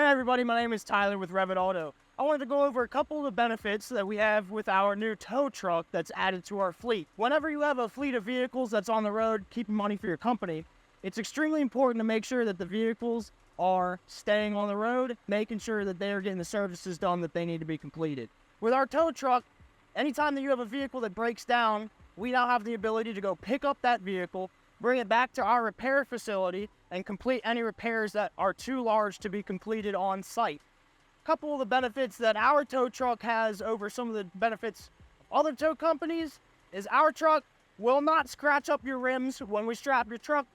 Hi everybody, my name is Tyler with Revit Auto. I wanted to go over a couple of the benefits that we have with our new tow truck that's added to our fleet. Whenever you have a fleet of vehicles that's on the road keeping money for your company, it's extremely important to make sure that the vehicles are staying on the road, making sure that they are getting the services done that they need to be completed. With our tow truck, anytime that you have a vehicle that breaks down, we now have the ability to go pick up that vehicle, bring it back to our repair facility, and complete any repairs that are too large to be completed on site. A couple of the benefits that our tow truck has over some of the benefits of other tow companies is our truck will not scratch up your rims when we strap your truck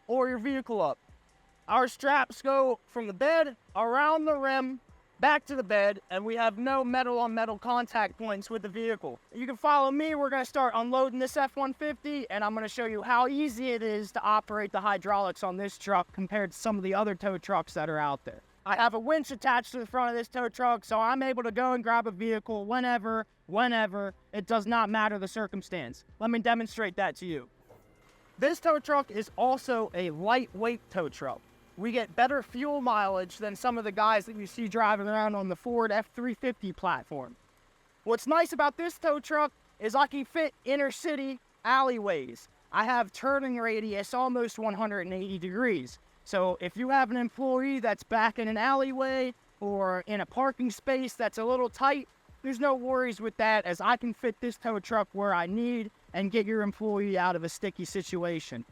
or your vehicle up. Our straps go from the bed, around the rim, back to the bed, and we have no metal on metal contact points with the vehicle. You can follow me. We're going to start unloading this F-150, and I'm going to show you how easy it is to operate the hydraulics on this truck compared to some of the other tow trucks that are out there. I have a winch attached to the front of this tow truck, so I'm able to go and grab a vehicle whenever. It does not matter the circumstance. Let me demonstrate that to you. This tow truck is also a lightweight tow truck. We get better fuel mileage than some of the guys that you see driving around on the Ford F-350 platform. What's nice about this tow truck is I can fit inner city alleyways. I have turning radius almost 180 degrees. So if you have an employee that's back in an alleyway or in a parking space that's a little tight, there's no worries with that, as I can fit this tow truck where I need and get your employee out of a sticky situation.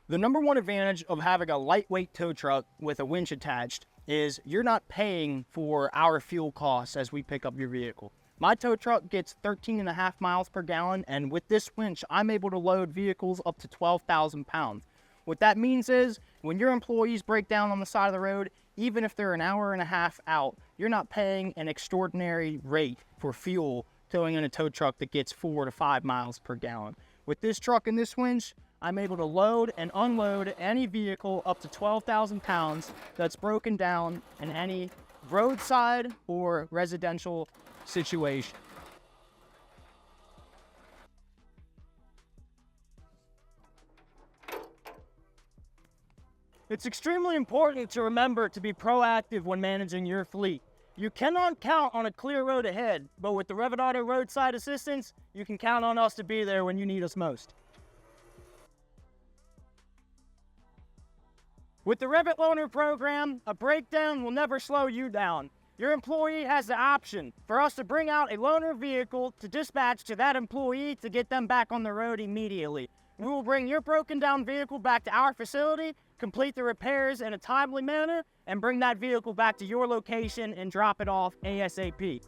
The number one advantage of having a lightweight tow truck with a winch attached is you're not paying for our fuel costs as we pick up your vehicle. My tow truck gets 13.5 miles per gallon, and with this winch, I'm able to load vehicles up to 12,000 pounds. What that means is when your employees break down on the side of the road, even if they're an hour and a half out, you're not paying an extraordinary rate for fuel towing in a tow truck that gets 4 to 5 miles per gallon. With this truck and this winch, I'm able to load and unload any vehicle up to 12,000 pounds that's broken down in any roadside or residential situation. It's extremely important to remember to be proactive when managing your fleet. You cannot count on a clear road ahead, but with the Revit Auto roadside assistance, you can count on us to be there when you need us most. With the Revit Loaner program, a breakdown will never slow you down. Your employee has the option for us to bring out a loaner vehicle to dispatch to that employee to get them back on the road immediately. We will bring your broken down vehicle back to our facility, complete the repairs in a timely manner, and bring that vehicle back to your location and drop it off ASAP.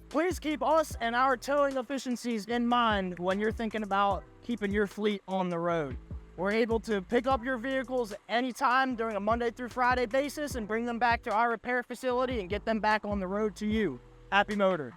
Please keep us and our towing efficiencies in mind when you're thinking about keeping your fleet on the road. We're able to pick up your vehicles anytime during a Monday through Friday basis and bring them back to our repair facility and get them back on the road to you. Happy motoring.